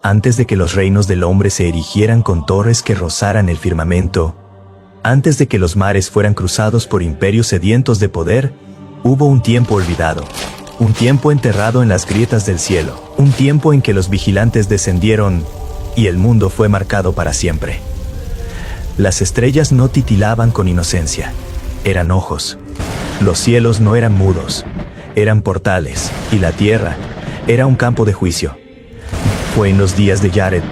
Antes de que los reinos del hombre se erigieran con torres que rozaran el firmamento, antes de que los mares fueran cruzados por imperios sedientos de poder, hubo un tiempo olvidado, un tiempo enterrado en las grietas del cielo, un tiempo en que los vigilantes descendieron y el mundo fue marcado para siempre. Las estrellas no titilaban con inocencia, eran ojos. Los cielos no eran mudos, eran portales, y la tierra era un campo de juicio. Fue en los días de Jared,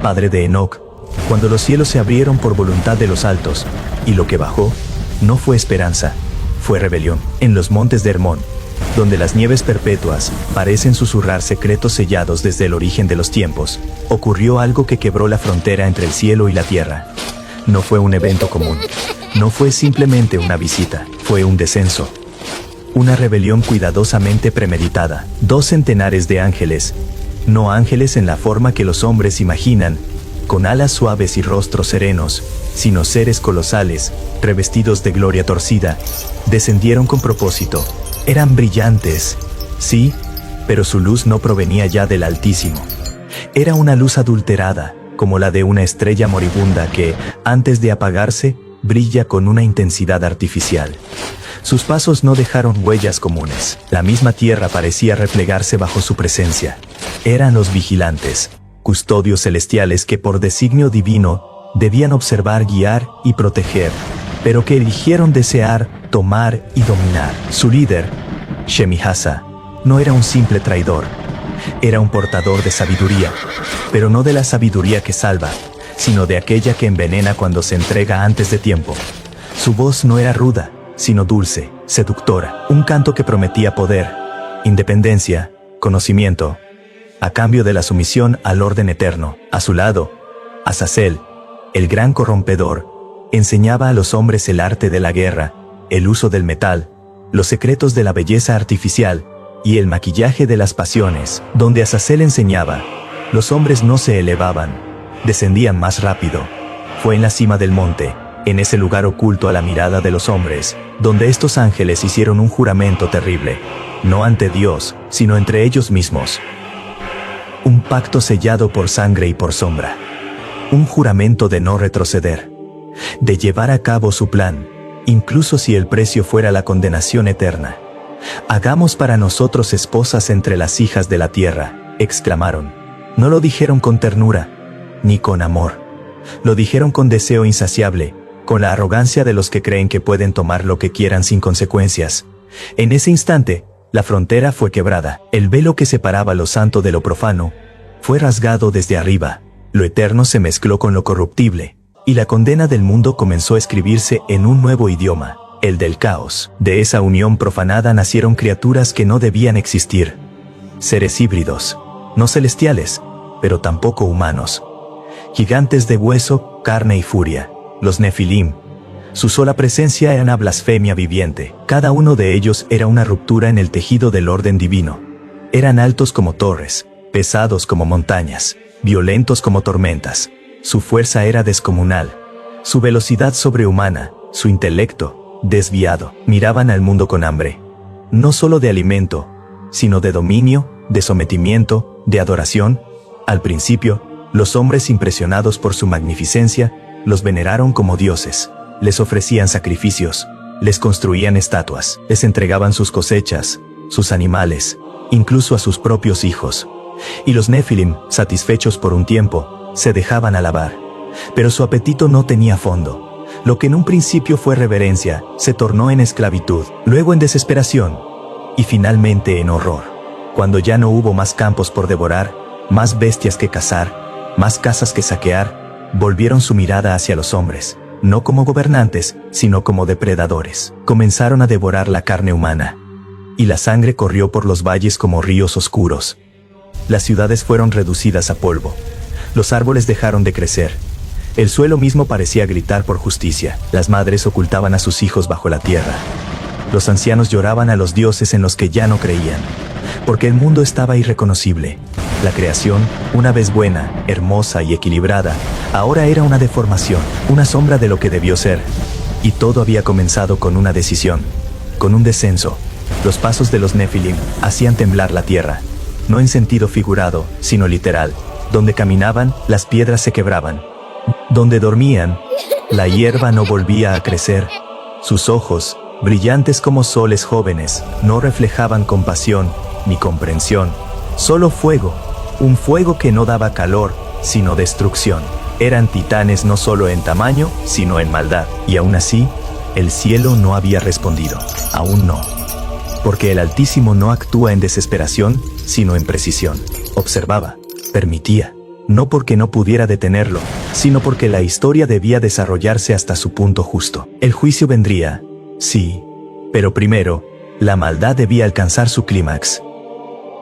padre de Enoc, cuando los cielos se abrieron por voluntad de los altos, y lo que bajó no fue esperanza, fue rebelión. En los montes de Hermón, donde las nieves perpetuas parecen susurrar secretos sellados desde el origen de los tiempos, ocurrió algo que quebró la frontera entre el cielo y la tierra. No fue un evento común, no fue simplemente una visita, fue un descenso. Una rebelión cuidadosamente premeditada. 2 centenares de ángeles, no ángeles en la forma que los hombres imaginan, con alas suaves y rostros serenos, sino seres colosales, revestidos de gloria torcida, descendieron con propósito. Eran brillantes, sí, pero su luz no provenía ya del Altísimo. Era una luz adulterada, como la de una estrella moribunda que, antes de apagarse, brilla con una intensidad artificial. Sus pasos no dejaron huellas comunes. La misma tierra parecía replegarse bajo su presencia. Eran los vigilantes, custodios celestiales que por designio divino debían observar, guiar y proteger, pero que eligieron desear, tomar y dominar. Su líder, Shemihasa, no era un simple traidor. Era un portador de sabiduría, pero no de la sabiduría que salva, sino de aquella que envenena cuando se entrega antes de tiempo. Su voz no era ruda, sino dulce, seductora, un canto que prometía poder, independencia, conocimiento, a cambio de la sumisión al orden eterno. A su lado, Azazel, el gran corrompedor, enseñaba a los hombres el arte de la guerra, el uso del metal, los secretos de la belleza artificial y el maquillaje de las pasiones. Donde Azazel enseñaba, los hombres no se elevaban, descendían más rápido. Fue en la cima del monte, en ese lugar oculto a la mirada de los hombres, donde estos ángeles hicieron un juramento terrible, no ante Dios, sino entre ellos mismos. Un pacto sellado por sangre y por sombra. Un juramento de no retroceder, de llevar a cabo su plan, incluso si el precio fuera la condenación eterna. «Hagamos para nosotros esposas entre las hijas de la tierra», exclamaron. No lo dijeron con ternura, ni con amor. Lo dijeron con deseo insaciable, con la arrogancia de los que creen que pueden tomar lo que quieran sin consecuencias. En ese instante, la frontera fue quebrada. El velo que separaba lo santo de lo profano fue rasgado desde arriba. Lo eterno se mezcló con lo corruptible, y la condena del mundo comenzó a escribirse en un nuevo idioma, el del caos. De esa unión profanada nacieron criaturas que no debían existir. Seres híbridos, no celestiales, pero tampoco humanos. Gigantes de hueso, carne y furia, los Nefilim. Su sola presencia era una blasfemia viviente. Cada uno de ellos era una ruptura en el tejido del orden divino. Eran altos como torres, pesados como montañas, violentos como tormentas. Su fuerza era descomunal, su velocidad sobrehumana, su intelecto desviado. Miraban al mundo con hambre, no solo de alimento, sino de dominio, de sometimiento, de adoración. Al principio, los hombres, impresionados por su magnificencia, los veneraron como dioses. Les ofrecían sacrificios, les construían estatuas, les entregaban sus cosechas, sus animales, incluso a sus propios hijos. Y los Nefilim, satisfechos por un tiempo, se dejaban alabar. Pero su apetito no tenía fondo. Lo que en un principio fue reverencia, se tornó en esclavitud, luego en desesperación, y finalmente en horror. Cuando ya no hubo más campos por devorar, más bestias que cazar, más casas que saquear, volvieron su mirada hacia los hombres, no como gobernantes, sino como depredadores. Comenzaron a devorar la carne humana, y la sangre corrió por los valles como ríos oscuros. Las ciudades fueron reducidas a polvo. Los árboles dejaron de crecer. El suelo mismo parecía gritar por justicia. Las madres ocultaban a sus hijos bajo la tierra. Los ancianos lloraban a los dioses en los que ya no creían, porque el mundo estaba irreconocible. La creación, una vez buena, hermosa y equilibrada, ahora era una deformación, una sombra de lo que debió ser. Y todo había comenzado con una decisión, con un descenso. Los pasos de los Nefilim hacían temblar la tierra, no en sentido figurado, sino literal. Donde caminaban, las piedras se quebraban. Donde dormían, la hierba no volvía a crecer. Sus ojos, brillantes como soles jóvenes, no reflejaban compasión ni comprensión. Solo fuego, un fuego que no daba calor, sino destrucción. Eran titanes no solo en tamaño, sino en maldad. Y aún así, el cielo no había respondido. Aún no. Porque el Altísimo no actúa en desesperación, sino en precisión. Observaba, permitía, no porque no pudiera detenerlo, sino porque la historia debía desarrollarse hasta su punto justo. El juicio vendría, sí, pero primero, la maldad debía alcanzar su clímax.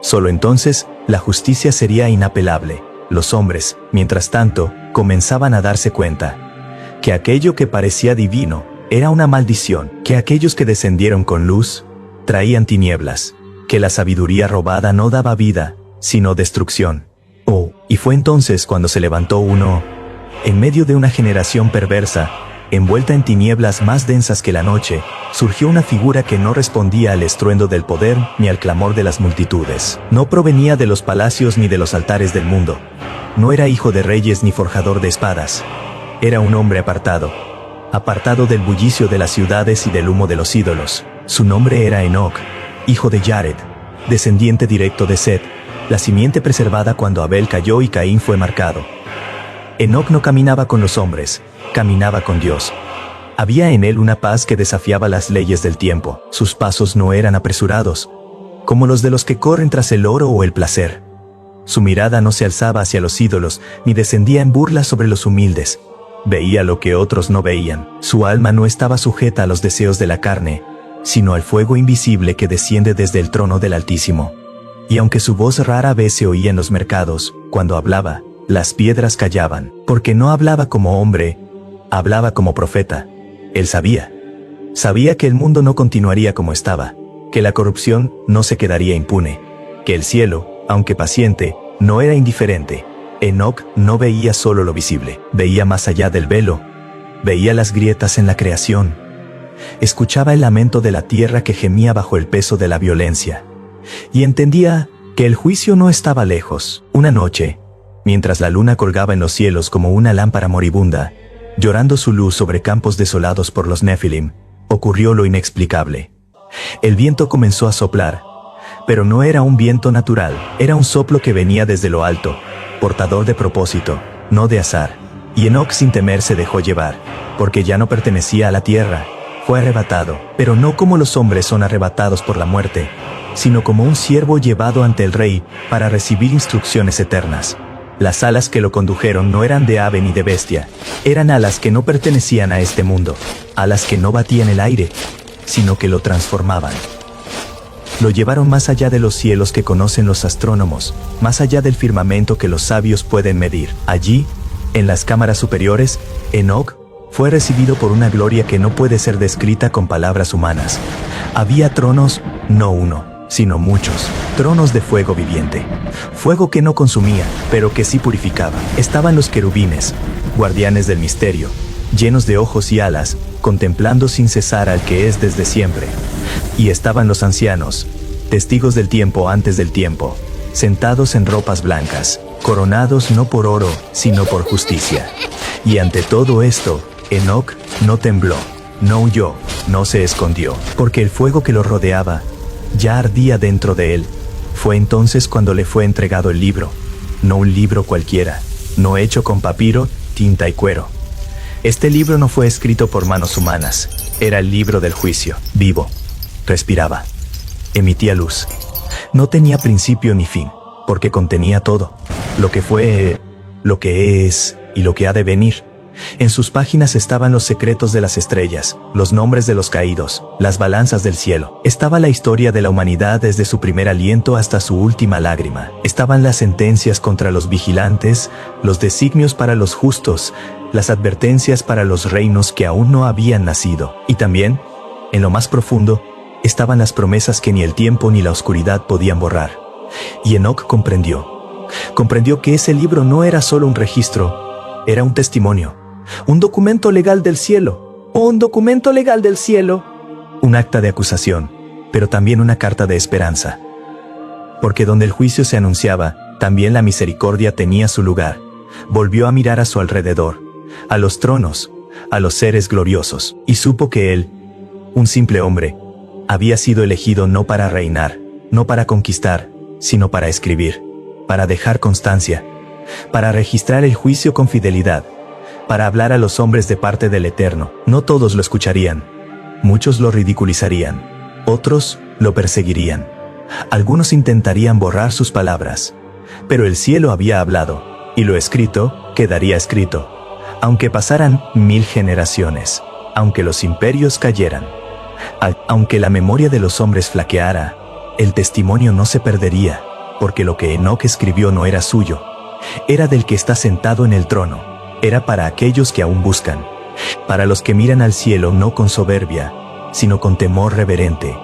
Solo entonces, la justicia sería inapelable. Los hombres, mientras tanto, comenzaban a darse cuenta que aquello que parecía divino era una maldición, que aquellos que descendieron con luz traían tinieblas, que la sabiduría robada no daba vida, sino destrucción. Oh, y fue entonces cuando se levantó uno, en medio de una generación perversa, envuelta en tinieblas más densas que la noche, surgió una figura que no respondía al estruendo del poder ni al clamor de las multitudes. No provenía de los palacios ni de los altares del mundo. No era hijo de reyes ni forjador de espadas. Era un hombre apartado, apartado del bullicio de las ciudades y del humo de los ídolos. Su nombre era Enoc, hijo de Jared, descendiente directo de Set, la simiente preservada cuando Abel cayó y Caín fue marcado. Enoc no caminaba con los hombres, caminaba con Dios. Había en él una paz que desafiaba las leyes del tiempo. Sus pasos no eran apresurados, como los de los que corren tras el oro o el placer. Su mirada no se alzaba hacia los ídolos, ni descendía en burla sobre los humildes. Veía lo que otros no veían. Su alma no estaba sujeta a los deseos de la carne, sino al fuego invisible que desciende desde el trono del Altísimo. Y aunque su voz rara vez se oía en los mercados, cuando hablaba, las piedras callaban, porque no hablaba como hombre, hablaba como profeta. Él sabía que el mundo no continuaría como estaba, que la corrupción no se quedaría impune, que el cielo, aunque paciente, no era indiferente. Enoc no veía solo lo visible, veía más allá del velo, veía las grietas en la creación, escuchaba el lamento de la tierra que gemía bajo el peso de la violencia, y entendía que el juicio no estaba lejos. Una noche, mientras la luna colgaba en los cielos como una lámpara moribunda, llorando su luz sobre campos desolados por los Nefilim, ocurrió lo inexplicable. El viento comenzó a soplar, pero no era un viento natural, era un soplo que venía desde lo alto, portador de propósito, no de azar. Y Enoc sin temer se dejó llevar, porque ya no pertenecía a la tierra. Fue arrebatado, pero no como los hombres son arrebatados por la muerte, sino como un siervo llevado ante el rey para recibir instrucciones eternas. Las alas que lo condujeron no eran de ave ni de bestia, eran alas que no pertenecían a este mundo, alas que no batían el aire, sino que lo transformaban. Lo llevaron más allá de los cielos que conocen los astrónomos, más allá del firmamento que los sabios pueden medir. Allí, en las cámaras superiores, Enoc fue recibido por una gloria que no puede ser descrita con palabras humanas. Había tronos, no uno, sino muchos, tronos de fuego viviente, fuego que no consumía, pero que sí purificaba. Estaban los querubines, guardianes del misterio, llenos de ojos y alas, contemplando sin cesar al que es desde siempre. Y estaban los ancianos, testigos del tiempo antes del tiempo, sentados en ropas blancas, coronados no por oro, sino por justicia. Y ante todo esto, Enoc no tembló, no huyó, no se escondió, porque el fuego que lo rodeaba ya ardía dentro de él. Fue entonces cuando le fue entregado el libro, no un libro cualquiera, no hecho con papiro, tinta y cuero. Este libro no fue escrito por manos humanas, era el libro del juicio, vivo, respiraba, emitía luz. No tenía principio ni fin, porque contenía todo, lo que fue, lo que es y lo que ha de venir. En sus páginas estaban los secretos de las estrellas, los nombres de los caídos, las balanzas del cielo. Estaba la historia de la humanidad desde su primer aliento hasta su última lágrima. Estaban las sentencias contra los vigilantes, los designios para los justos, las advertencias para los reinos que aún no habían nacido. Y también, en lo más profundo, estaban las promesas que ni el tiempo ni la oscuridad podían borrar. Y Enoc comprendió que ese libro no era solo un registro, era un testimonio. Un documento legal del cielo, un acta de acusación, pero también una carta de esperanza. Porque donde el juicio se anunciaba, También la misericordia tenía su lugar. Volvió a mirar a su alrededor, a los tronos, a los seres gloriosos, y supo que él, un simple hombre, había sido elegido no para reinar, no para conquistar, sino para escribir, para dejar constancia, para registrar el juicio con fidelidad, para hablar a los hombres de parte del Eterno. No todos lo escucharían. Muchos lo ridiculizarían. Otros lo perseguirían. Algunos intentarían borrar sus palabras. Pero el cielo había hablado, y lo escrito quedaría escrito. Aunque pasaran 1000 generaciones, aunque los imperios cayeran, aunque la memoria de los hombres flaqueara, el testimonio no se perdería, porque lo que Enoc escribió no era suyo, era del que está sentado en el trono, era para aquellos que aún buscan, para los que miran al cielo no con soberbia, sino con temor reverente,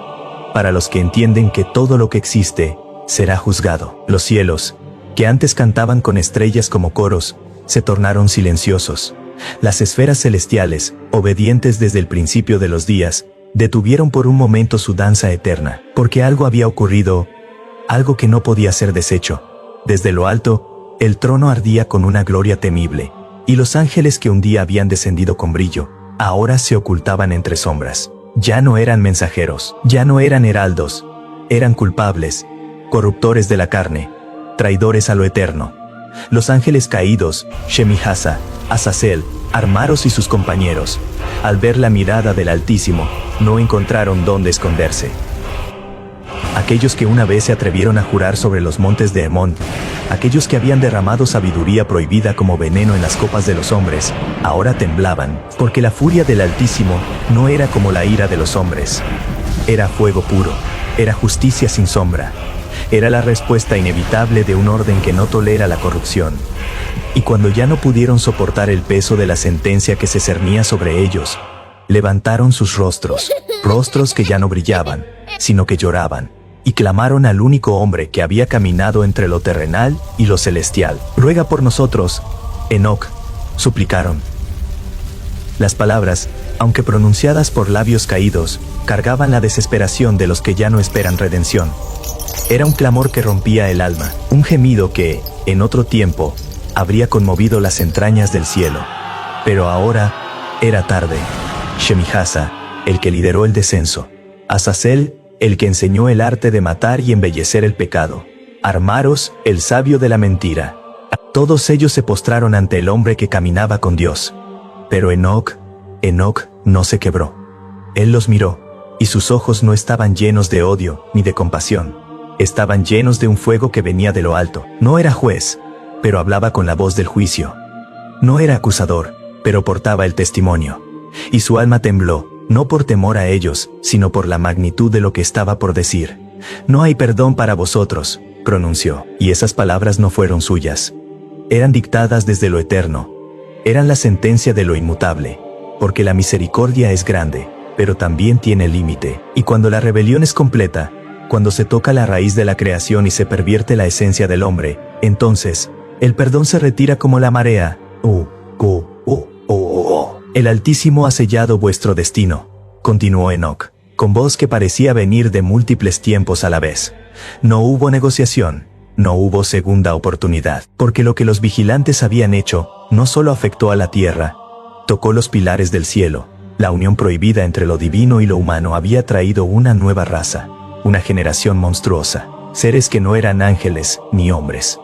para los que entienden que todo lo que existe será juzgado. Los cielos, que antes cantaban con estrellas como coros, se tornaron silenciosos. Las esferas celestiales, obedientes desde el principio de los días, detuvieron por un momento su danza eterna, porque algo había ocurrido, algo que no podía ser deshecho. Desde lo alto, el trono ardía con una gloria temible, y los ángeles que un día habían descendido con brillo, ahora se ocultaban entre sombras. Ya no eran mensajeros, ya no eran heraldos, eran culpables, corruptores de la carne, traidores a lo eterno. Los ángeles caídos, Shemihasa, Azazel, Armaros y sus compañeros, al ver la mirada del Altísimo, no encontraron dónde esconderse. Aquellos que una vez se atrevieron a jurar sobre los montes de Hermón, aquellos que habían derramado sabiduría prohibida como veneno en las copas de los hombres, ahora temblaban, porque la furia del Altísimo no era como la ira de los hombres. Era fuego puro, era justicia sin sombra, era la respuesta inevitable de un orden que no tolera la corrupción. Y cuando ya no pudieron soportar el peso de la sentencia que se cernía sobre ellos, levantaron sus rostros, rostros que ya no brillaban, sino que lloraban, y clamaron al único hombre que había caminado entre lo terrenal y lo celestial. Ruega por nosotros, Enoc, suplicaron. Las palabras, aunque pronunciadas por labios caídos, cargaban la desesperación de los que ya no esperan redención. Era un clamor que rompía el alma, un gemido que, en otro tiempo, habría conmovido las entrañas del cielo. Pero ahora, era tarde. Shemihasa, el que lideró el descenso. Azazel, el que enseñó el arte de matar y embellecer el pecado. Armaros, el sabio de la mentira. Todos ellos se postraron ante el hombre que caminaba con Dios. Pero Enoc no se quebró. Él los miró, y sus ojos no estaban llenos de odio ni de compasión. Estaban llenos de un fuego que venía de lo alto. No era juez, pero hablaba con la voz del juicio. No era acusador, pero portaba el testimonio. Y su alma tembló, no por temor a ellos, sino por la magnitud de lo que estaba por decir. No hay perdón para vosotros, pronunció, y esas palabras no fueron suyas. Eran dictadas desde lo eterno. Eran la sentencia de lo inmutable, porque la misericordia es grande, pero también tiene límite. Y cuando la rebelión es completa, cuando se toca la raíz de la creación y se pervierte la esencia del hombre, entonces, el perdón se retira como la marea. El Altísimo ha sellado vuestro destino, continuó Enoc, con voz que parecía venir de múltiples tiempos a la vez. No hubo negociación, no hubo segunda oportunidad, porque lo que los vigilantes habían hecho, no solo afectó a la tierra, tocó los pilares del cielo. La unión prohibida entre lo divino y lo humano había traído una nueva raza, una generación monstruosa, seres que no eran ángeles, ni hombres,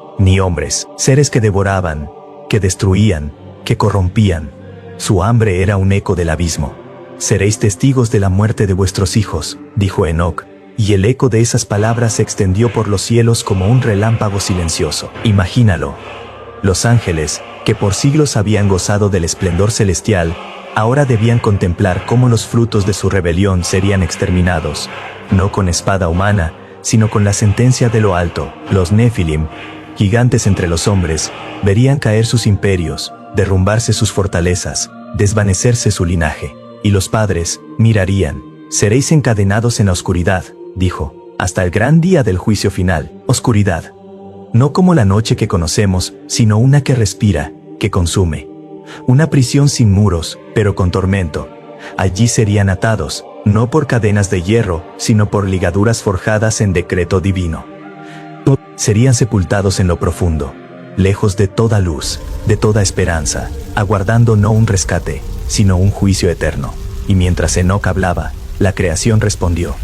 seres que devoraban, que destruían, que corrompían. Su hambre era un eco del abismo. Seréis testigos de la muerte de vuestros hijos, dijo Enoc, y el eco de esas palabras se extendió por los cielos como un relámpago silencioso. Imagínalo. Los ángeles, que por siglos habían gozado del esplendor celestial, ahora debían contemplar cómo los frutos de su rebelión serían exterminados, no con espada humana, sino con la sentencia de lo alto. Los Nefilim, gigantes entre los hombres, verían caer sus imperios, derrumbarse sus fortalezas, desvanecerse su linaje. Y los padres mirarían. Seréis encadenados en la oscuridad, dijo, hasta el gran día del juicio final. Oscuridad. No como la noche que conocemos, sino una que respira, que consume. Una prisión sin muros, pero con tormento. Allí serían atados, no por cadenas de hierro, sino por ligaduras forjadas en decreto divino. serían sepultados en lo profundo, lejos de toda luz, de toda esperanza, aguardando no un rescate, sino un juicio eterno. Y mientras Enoc hablaba, la creación respondió.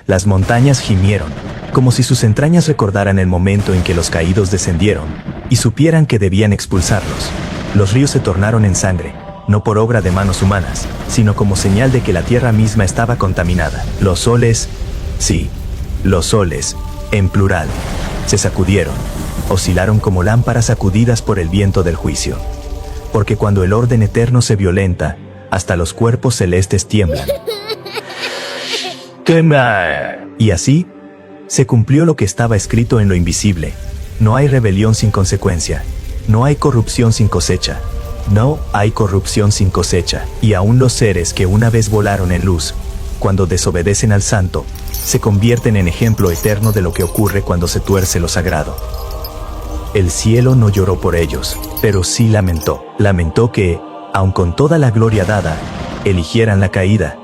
Las montañas gimieron, como si sus entrañas recordaran el momento en que los caídos descendieron, y supieran que debían expulsarlos. Los ríos se tornaron en sangre, no por obra de manos humanas, sino como señal de que la tierra misma estaba contaminada. Los soles, sí, los soles, en plural, se sacudieron, oscilaron como lámparas sacudidas por el viento del juicio. Porque cuando el orden eterno se violenta, hasta los cuerpos celestes tiemblan. Y así, se cumplió lo que estaba escrito en lo invisible. No hay rebelión sin consecuencia. No hay corrupción sin cosecha. No hay corrupción sin cosecha. Y aún los seres que una vez volaron en luz, cuando desobedecen al santo, se convierten en ejemplo eterno de lo que ocurre cuando se tuerce lo sagrado. El cielo no lloró por ellos, pero sí lamentó. Lamentó que, aun con toda la gloria dada, eligieran la caída.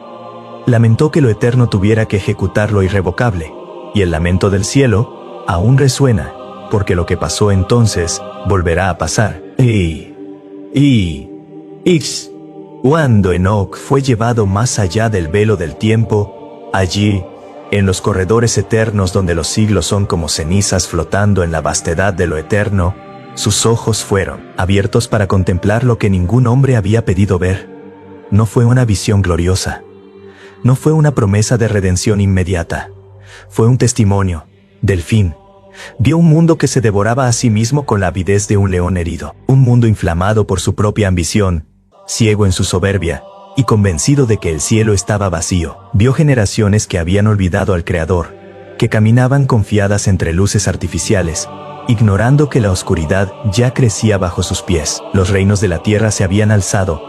Lamentó que lo eterno tuviera que ejecutar lo irrevocable, y el lamento del cielo aún resuena, porque lo que pasó entonces volverá a pasar. Cuando Enoc fue llevado más allá del velo del tiempo, allí, en los corredores eternos donde los siglos son como cenizas flotando en la vastedad de lo eterno, sus ojos fueron abiertos para contemplar lo que ningún hombre había pedido ver. No fue una visión gloriosa. No fue una promesa de redención inmediata. Fue un testimonio del fin. Vio un mundo que se devoraba a sí mismo con la avidez de un león herido. Un mundo inflamado por su propia ambición, ciego en su soberbia, y convencido de que el cielo estaba vacío. Vio generaciones que habían olvidado al Creador, que caminaban confiadas entre luces artificiales, ignorando que la oscuridad ya crecía bajo sus pies. Los reinos de la tierra se habían alzado,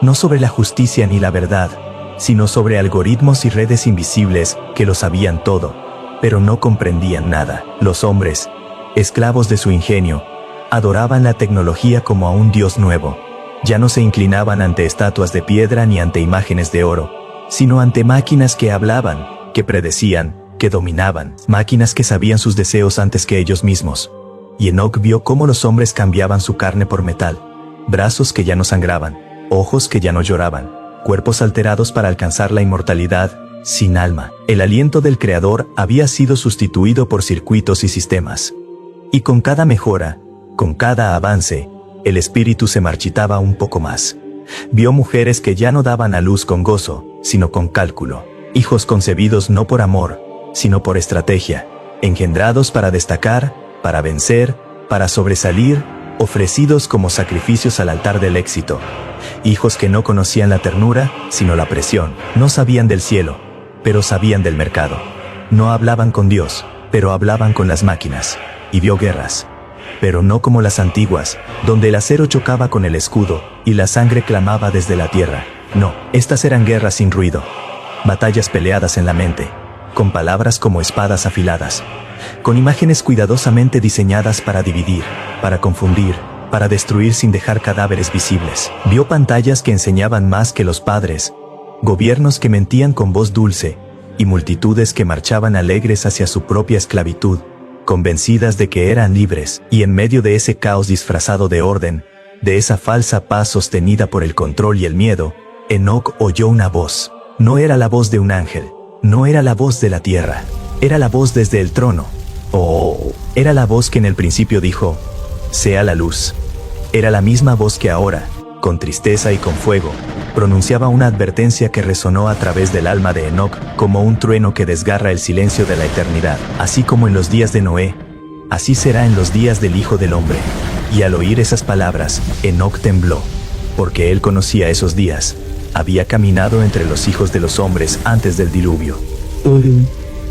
no sobre la justicia ni la verdad, sino sobre algoritmos y redes invisibles que lo sabían todo, pero no comprendían nada. Los hombres, esclavos de su ingenio, adoraban la tecnología como a un dios nuevo. Ya no se inclinaban ante estatuas de piedra ni ante imágenes de oro, sino ante máquinas que hablaban, que predecían, que dominaban, máquinas que sabían sus deseos antes que ellos mismos. Y Enoc vio cómo los hombres cambiaban su carne por metal, brazos que ya no sangraban, ojos que ya no lloraban, cuerpos alterados para alcanzar la inmortalidad, sin alma. El aliento del Creador había sido sustituido por circuitos y sistemas. Y con cada mejora, con cada avance, el espíritu se marchitaba un poco más. Vio mujeres que ya no daban a luz con gozo, sino con cálculo. Hijos concebidos no por amor, sino por estrategia, engendrados para destacar, para vencer, para sobresalir, ofrecidos como sacrificios al altar del éxito. Hijos que no conocían la ternura, sino la presión. No sabían del cielo, pero sabían del mercado. No hablaban con Dios, pero hablaban con las máquinas. Y vio guerras, pero no como las antiguas, donde el acero chocaba con el escudo y la sangre clamaba desde la tierra. No, estas eran guerras sin ruido, batallas peleadas en la mente, con palabras como espadas afiladas, con imágenes cuidadosamente diseñadas para dividir, para confundir, para destruir sin dejar cadáveres visibles. Vio pantallas que enseñaban más que los padres, gobiernos que mentían con voz dulce, y multitudes que marchaban alegres hacia su propia esclavitud, convencidas de que eran libres. Y en medio de ese caos disfrazado de orden, de esa falsa paz sostenida por el control y el miedo, Enoc oyó una voz. No era la voz de un ángel, no era la voz de la tierra, era la voz desde el trono. Era la voz que en el principio dijo, sea la luz. Era la misma voz que ahora, con tristeza y con fuego, pronunciaba una advertencia que resonó a través del alma de Enoc como un trueno que desgarra el silencio de la eternidad. Así como en los días de Noé, así será en los días del Hijo del Hombre. Y al oír esas palabras, Enoc tembló, porque él conocía esos días. Había caminado entre los hijos de los hombres antes del diluvio.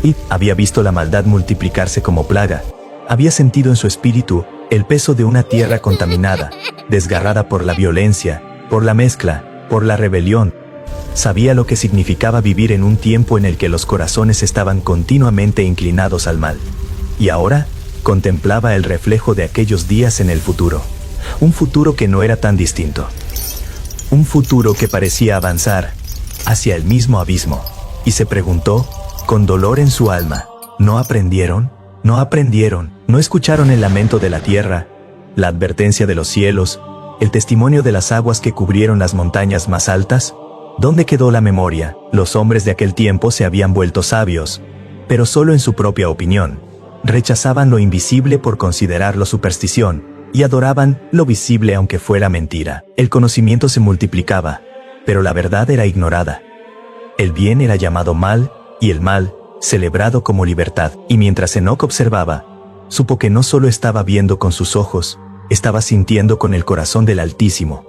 Y había visto la maldad multiplicarse como plaga. Había sentido en su espíritu el peso de una tierra contaminada, desgarrada por la violencia, por la mezcla, por la rebelión. Sabía lo que significaba vivir en un tiempo en el que los corazones estaban continuamente inclinados al mal. Y ahora, contemplaba el reflejo de aquellos días en el futuro. Un futuro que no era tan distinto. Un futuro que parecía avanzar hacia el mismo abismo. Y se preguntó, con dolor en su alma, ¿no aprendieron? No aprendieron, no escucharon el lamento de la tierra, la advertencia de los cielos, el testimonio de las aguas que cubrieron las montañas más altas. ¿Dónde quedó la memoria? Los hombres de aquel tiempo se habían vuelto sabios, pero solo en su propia opinión. Rechazaban lo invisible por considerarlo superstición, y adoraban lo visible aunque fuera mentira. El conocimiento se multiplicaba, pero la verdad era ignorada. El bien era llamado mal, y el mal, celebrado como libertad. Y mientras Enoc observaba, supo que no solo estaba viendo con sus ojos, estaba sintiendo con el corazón del Altísimo.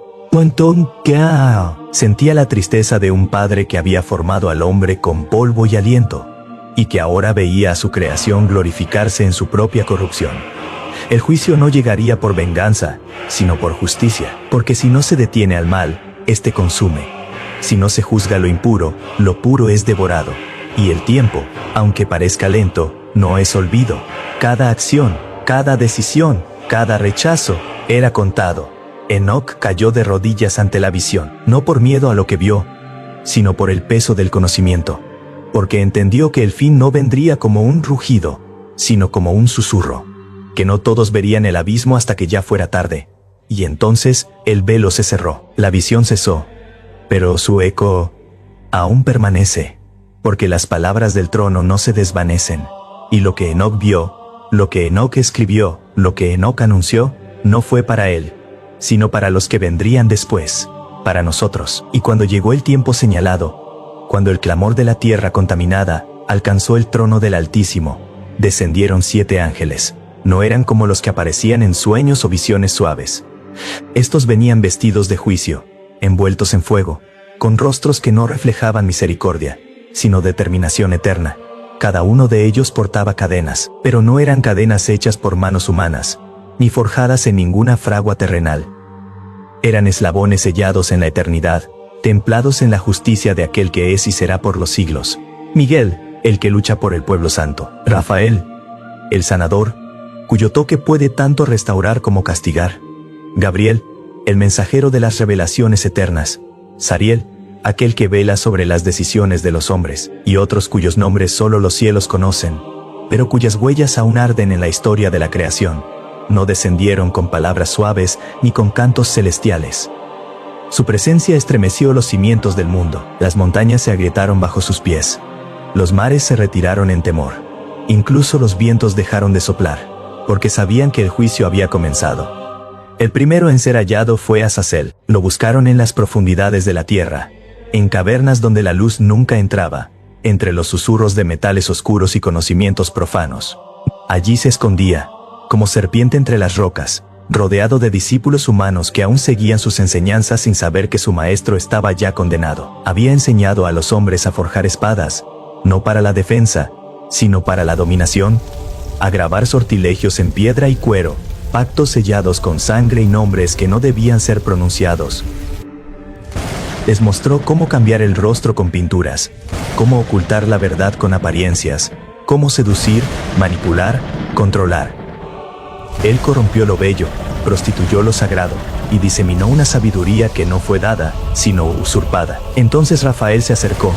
Sentía la tristeza de un padre que había formado al hombre con polvo y aliento, y que ahora veía a su creación glorificarse en su propia corrupción. El juicio no llegaría por venganza, sino por justicia, porque si no se detiene al mal, éste consume. Si no se juzga lo impuro, lo puro es devorado. Y el tiempo, aunque parezca lento, no es olvido. Cada acción, cada decisión, cada rechazo, era contado. Enoc cayó de rodillas ante la visión, no por miedo a lo que vio, sino por el peso del conocimiento, porque entendió que el fin no vendría como un rugido, sino como un susurro, que no todos verían el abismo hasta que ya fuera tarde. Y entonces el velo se cerró, la visión cesó, pero su eco aún permanece, porque las palabras del trono no se desvanecen, y lo que Enoc vio, lo que Enoc escribió, lo que Enoc anunció, no fue para él, sino para los que vendrían después, para nosotros. Y cuando llegó el tiempo señalado, cuando el clamor de la tierra contaminada alcanzó el trono del Altísimo, descendieron 7 ángeles. No eran como los que aparecían en sueños o visiones suaves. Estos venían vestidos de juicio, envueltos en fuego, con rostros que no reflejaban misericordia, sino determinación eterna. Cada uno de ellos portaba cadenas, pero no eran cadenas hechas por manos humanas, ni forjadas en ninguna fragua terrenal. Eran eslabones sellados en la eternidad, templados en la justicia de aquel que es y será por los siglos. Miguel, el que lucha por el pueblo santo. Rafael, el sanador, cuyo toque puede tanto restaurar como castigar. Gabriel, el mensajero de las revelaciones eternas. Sariel, aquel que vela sobre las decisiones de los hombres, y otros cuyos nombres solo los cielos conocen, pero cuyas huellas aún arden en la historia de la creación. No descendieron con palabras suaves ni con cantos celestiales. Su presencia estremeció los cimientos del mundo. Las montañas se agrietaron bajo sus pies. Los mares se retiraron en temor. Incluso los vientos dejaron de soplar, porque sabían que el juicio había comenzado. El primero en ser hallado fue Azazel. Lo buscaron en las profundidades de la tierra, en cavernas donde la luz nunca entraba, entre los susurros de metales oscuros y conocimientos profanos. Allí se escondía, como serpiente entre las rocas, rodeado de discípulos humanos que aún seguían sus enseñanzas sin saber que su maestro estaba ya condenado. Había enseñado a los hombres a forjar espadas, no para la defensa, sino para la dominación, a grabar sortilegios en piedra y cuero, pactos sellados con sangre y nombres que no debían ser pronunciados. Les mostró cómo cambiar el rostro con pinturas, cómo ocultar la verdad con apariencias, cómo seducir, manipular, controlar. Él corrompió lo bello, prostituyó lo sagrado, y diseminó una sabiduría que no fue dada, sino usurpada. Entonces Rafael se acercó,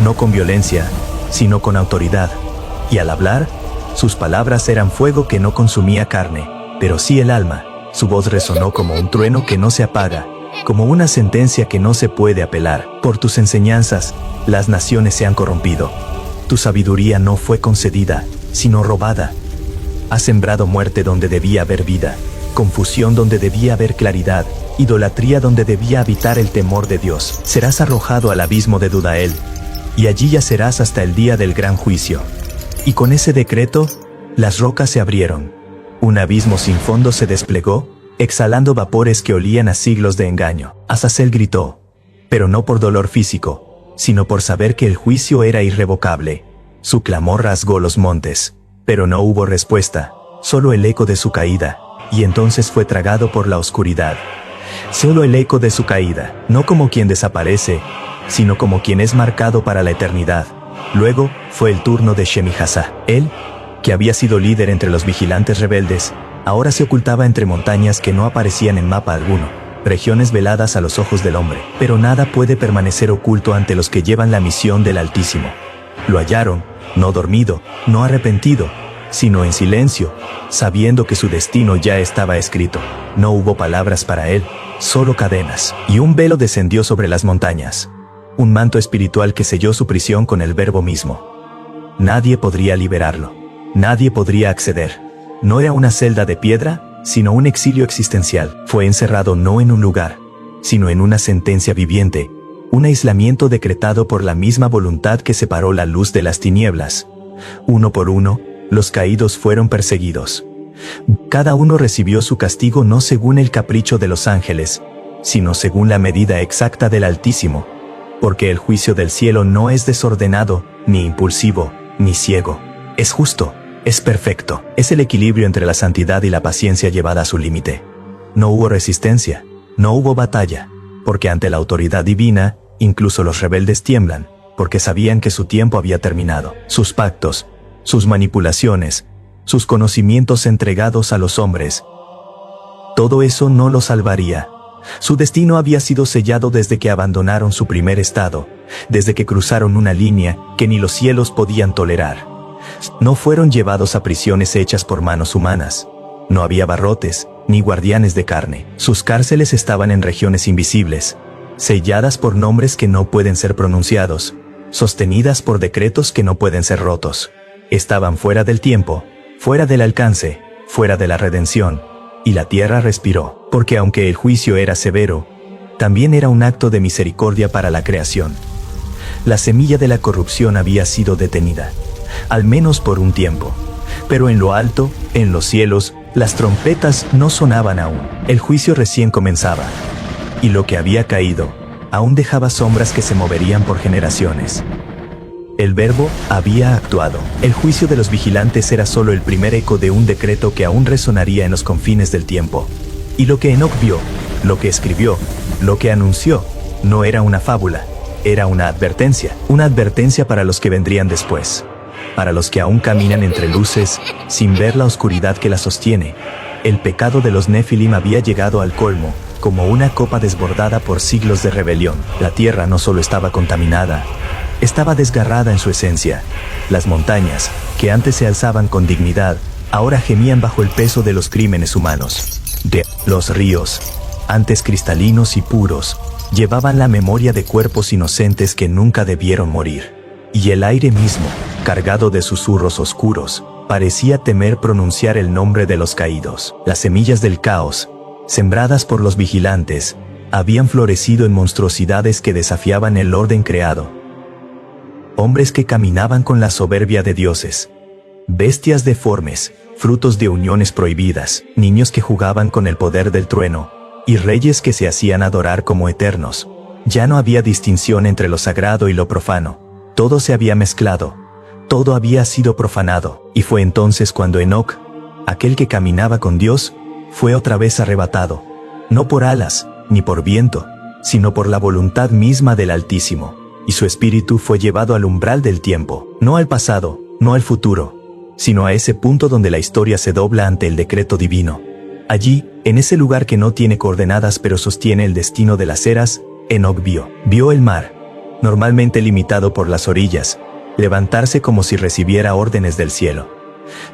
no con violencia, sino con autoridad, y al hablar, sus palabras eran fuego que no consumía carne, pero sí el alma. Su voz resonó como un trueno que no se apaga, como una sentencia que no se puede apelar. Por tus enseñanzas, las naciones se han corrompido. Tu sabiduría no fue concedida, sino robada. Has sembrado muerte donde debía haber vida, confusión donde debía haber claridad, idolatría donde debía habitar el temor de Dios. Serás arrojado al abismo de Dudael, y allí yacerás hasta el día del gran juicio. Y con ese decreto, las rocas se abrieron. Un abismo sin fondo se desplegó, exhalando vapores que olían a siglos de engaño. Azazel gritó, pero no por dolor físico, sino por saber que el juicio era irrevocable. Su clamor rasgó los montes, pero no hubo respuesta, solo el eco de su caída, y entonces fue tragado por la oscuridad. Solo el eco de su caída, no como quien desaparece, sino como quien es marcado para la eternidad. Luego fue el turno de Shemi-Hasa. Él, que había sido líder entre los vigilantes rebeldes, ahora se ocultaba entre montañas que no aparecían en mapa alguno, regiones veladas a los ojos del hombre. Pero nada puede permanecer oculto ante los que llevan la misión del Altísimo. Lo hallaron, no dormido, no arrepentido, sino en silencio, sabiendo que su destino ya estaba escrito. No hubo palabras para él, solo cadenas. Y un velo descendió sobre las montañas. Un manto espiritual que selló su prisión con el Verbo mismo. Nadie podría liberarlo. Nadie podría acceder. No era una celda de piedra, sino un exilio existencial. Fue encerrado no en un lugar, sino en una sentencia viviente, un aislamiento decretado por la misma voluntad que separó la luz de las tinieblas. Uno por uno, los caídos fueron perseguidos. Cada uno recibió su castigo no según el capricho de los ángeles, sino según la medida exacta del Altísimo, porque el juicio del cielo no es desordenado, ni impulsivo, ni ciego. Es justo, es perfecto, es el equilibrio entre la santidad y la paciencia llevada a su límite. No hubo resistencia, no hubo batalla, porque ante la autoridad divina, incluso los rebeldes tiemblan, porque sabían que su tiempo había terminado. Sus pactos, sus manipulaciones, sus conocimientos entregados a los hombres, todo eso no lo salvaría. Su destino había sido sellado desde que abandonaron su primer estado, desde que cruzaron una línea que ni los cielos podían tolerar. No fueron llevados a prisiones hechas por manos humanas. No había barrotes, ni guardianes de carne. Sus cárceles estaban en regiones invisibles, selladas por nombres que no pueden ser pronunciados, sostenidas por decretos que no pueden ser rotos. Estaban fuera del tiempo, fuera del alcance, fuera de la redención, y la tierra respiró, porque aunque el juicio era severo, también era un acto de misericordia para la creación. La semilla de la corrupción había sido detenida, al menos por un tiempo, pero en lo alto, en los cielos, las trompetas no sonaban aún. El juicio recién comenzaba, y lo que había caído aún dejaba sombras que se moverían por generaciones. El Verbo había actuado. El juicio de los vigilantes era solo el primer eco de un decreto que aún resonaría en los confines del tiempo. Y lo que Enoc vio, lo que escribió, lo que anunció, no era una fábula, era una advertencia para los que vendrían después, para los que aún caminan entre luces, sin ver la oscuridad que la sostiene. El pecado de los Nefilim había llegado al colmo, como una copa desbordada por siglos de rebelión. La tierra no solo estaba contaminada, estaba desgarrada en su esencia. Las montañas, que antes se alzaban con dignidad, ahora gemían bajo el peso de los crímenes humanos. Los ríos, antes cristalinos y puros, llevaban la memoria de cuerpos inocentes que nunca debieron morir. Y el aire mismo, cargado de susurros oscuros, parecía temer pronunciar el nombre de los caídos. Las semillas del caos, sembradas por los vigilantes, habían florecido en monstruosidades que desafiaban el orden creado. Hombres que caminaban con la soberbia de dioses, bestias deformes, frutos de uniones prohibidas, niños que jugaban con el poder del trueno, y reyes que se hacían adorar como eternos. Ya no había distinción entre lo sagrado y lo profano. Todo se había mezclado, todo había sido profanado, y fue entonces cuando Enoc, aquel que caminaba con Dios, fue otra vez arrebatado, no por alas, ni por viento, sino por la voluntad misma del Altísimo, y su espíritu fue llevado al umbral del tiempo, no al pasado, no al futuro, sino a ese punto donde la historia se dobla ante el decreto divino. Allí, en ese lugar que no tiene coordenadas pero sostiene el destino de las eras, Enoc vio el mar, normalmente limitado por las orillas, levantarse como si recibiera órdenes del cielo,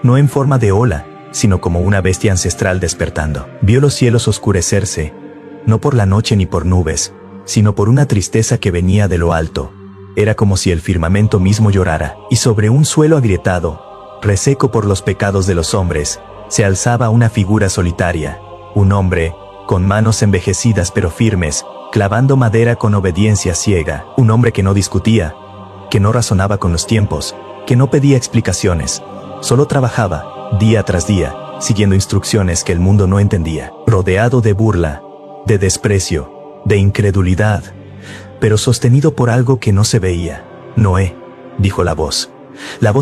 no en forma de ola, sino como una bestia ancestral despertando. Vio los cielos oscurecerse, no por la noche ni por nubes, sino por una tristeza que venía de lo alto. Era como si el firmamento mismo llorara, y sobre un suelo agrietado, reseco por los pecados de los hombres, se alzaba una figura solitaria, un hombre, con manos envejecidas pero firmes, clavando madera con obediencia ciega, un hombre que no discutía, que no razonaba con los tiempos, que no pedía explicaciones, solo trabajaba, día tras día, siguiendo instrucciones que el mundo no entendía, rodeado de burla, de desprecio, de incredulidad, pero sostenido por algo que no se veía. Noé, dijo la voz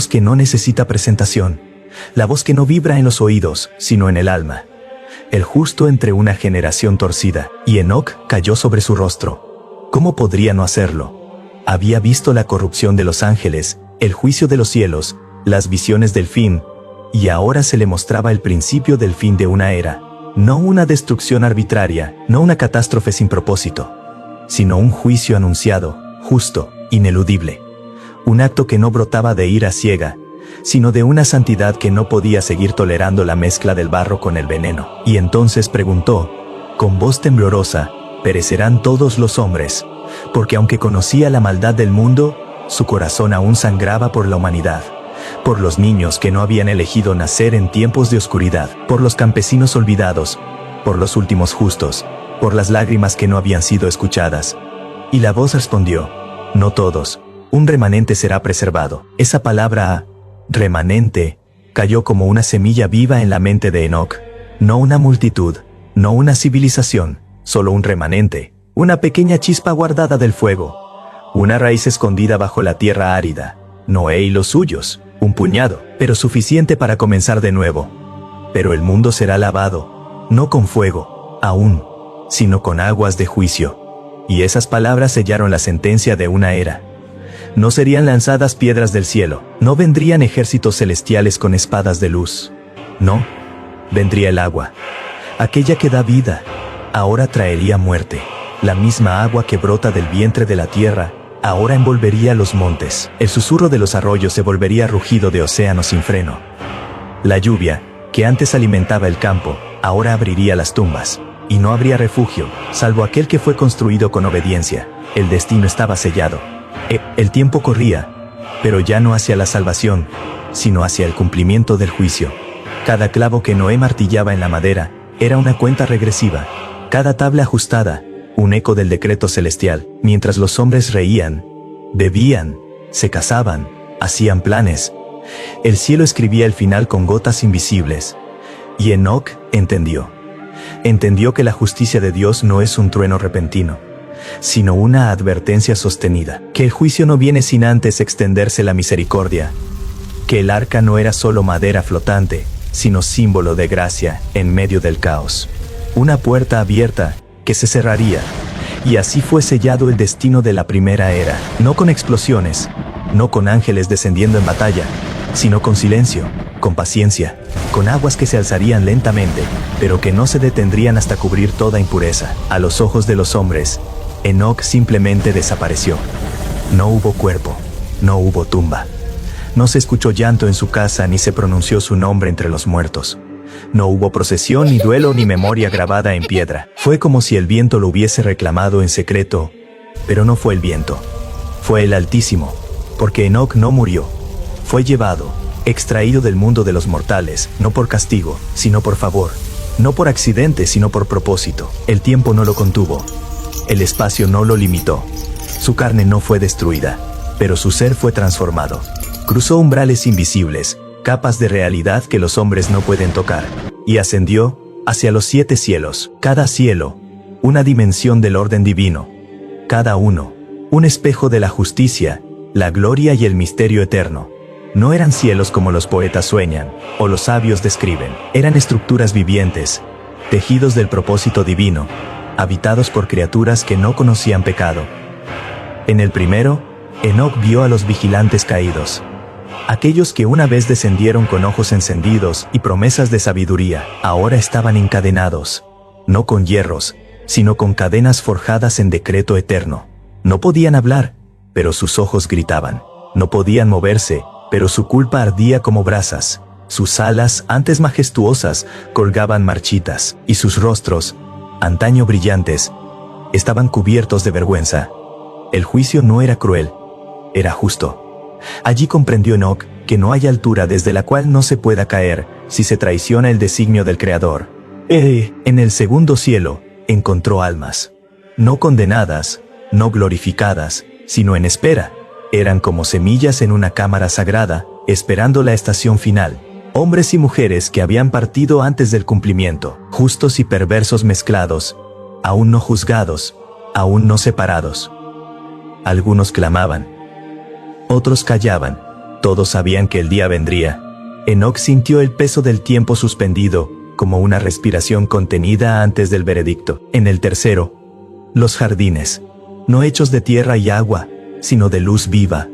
que no necesita presentación, la voz que no vibra en los oídos, sino en el alma. El justo entre una generación torcida, y Enoc cayó sobre su rostro. ¿Cómo podría no hacerlo? Había visto la corrupción de los ángeles, el juicio de los cielos, las visiones del fin, y ahora se le mostraba el principio del fin de una era, no una destrucción arbitraria, no una catástrofe sin propósito, sino un juicio anunciado, justo, ineludible. Un acto que no brotaba de ira ciega, sino de una santidad que no podía seguir tolerando la mezcla del barro con el veneno. Y entonces preguntó, con voz temblorosa, ¿perecerán todos los hombres? Porque aunque conocía la maldad del mundo, su corazón aún sangraba por la humanidad, por los niños que no habían elegido nacer en tiempos de oscuridad, por los campesinos olvidados, por los últimos justos, por las lágrimas que no habían sido escuchadas. Y la voz respondió, no todos, un remanente será preservado. Esa palabra, remanente, cayó como una semilla viva en la mente de Enoc. No una multitud, no una civilización, solo un remanente, una pequeña chispa guardada del fuego, una raíz escondida bajo la tierra árida. Noé y los suyos, un puñado, pero suficiente para comenzar de nuevo. Pero el mundo será lavado, no con fuego, aún, sino con aguas de juicio. Y esas palabras sellaron la sentencia de una era. No serían lanzadas piedras del cielo, no vendrían ejércitos celestiales con espadas de luz. No, vendría el agua, aquella que da vida, ahora traería muerte. La misma agua que brota del vientre de la tierra, ahora envolvería los montes. El susurro de los arroyos se volvería rugido de océano sin freno. La lluvia, que antes alimentaba el campo, ahora abriría las tumbas. Y no habría refugio, salvo aquel que fue construido con obediencia. El destino estaba sellado. El tiempo corría, pero ya no hacia la salvación, sino hacia el cumplimiento del juicio. Cada clavo que Noé martillaba en la madera era una cuenta regresiva. Cada tabla ajustada, un eco del decreto celestial. Mientras los hombres reían, bebían, se casaban, hacían planes, el cielo escribía el final con gotas invisibles. Y Enoc entendió. Entendió que la justicia de Dios no es un trueno repentino, sino una advertencia sostenida, que el juicio no viene sin antes extenderse la misericordia, que el arca no era solo madera flotante, sino símbolo de gracia en medio del caos. Una puerta abierta que se cerraría, y así fue sellado el destino de la primera era, no con explosiones, no con ángeles descendiendo en batalla, sino con silencio, con paciencia, con aguas que se alzarían lentamente, pero que no se detendrían hasta cubrir toda impureza. A los ojos de los hombres, Enoc simplemente desapareció. No hubo cuerpo, no hubo tumba. No se escuchó llanto en su casa ni se pronunció su nombre entre los muertos. No hubo procesión, ni duelo, ni memoria grabada en piedra. Fue como si el viento lo hubiese reclamado en secreto, pero no fue el viento. Fue el Altísimo, porque Enoc no murió. Fue llevado, extraído del mundo de los mortales, no por castigo, sino por favor. No por accidente, sino por propósito. El tiempo no lo contuvo. El espacio no lo limitó. Su carne no fue destruida, pero su ser fue transformado. Cruzó umbrales invisibles, capas de realidad que los hombres no pueden tocar, y ascendió hacia los 7 cielos. Cada cielo, una dimensión del orden divino. Cada uno, un espejo de la justicia, la gloria y el misterio eterno. No eran cielos como los poetas sueñan, o los sabios describen. Eran estructuras vivientes, tejidos del propósito divino, habitados por criaturas que no conocían pecado. En el primero, Enoc vio a los vigilantes caídos. Aquellos que una vez descendieron con ojos encendidos y promesas de sabiduría, ahora estaban encadenados, no con hierros, sino con cadenas forjadas en decreto eterno. No podían hablar, pero sus ojos gritaban. No podían moverse, pero su culpa ardía como brasas. Sus alas, antes majestuosas, colgaban marchitas, y sus rostros, antaño brillantes, estaban cubiertos de vergüenza. El juicio no era cruel, era justo. Allí comprendió Enoc que no hay altura desde la cual no se pueda caer si se traiciona el designio del Creador. En el segundo cielo encontró almas, no condenadas, no glorificadas, sino en espera. Eran como semillas en una cámara sagrada, esperando la estación final. Hombres y mujeres que habían partido antes del cumplimiento, justos y perversos mezclados, aún no juzgados, aún no separados. Algunos clamaban, otros callaban, todos sabían que el día vendría. Enoc sintió el peso del tiempo suspendido, como una respiración contenida antes del veredicto. En el tercero, los jardines, no hechos de tierra y agua, sino de luz viva,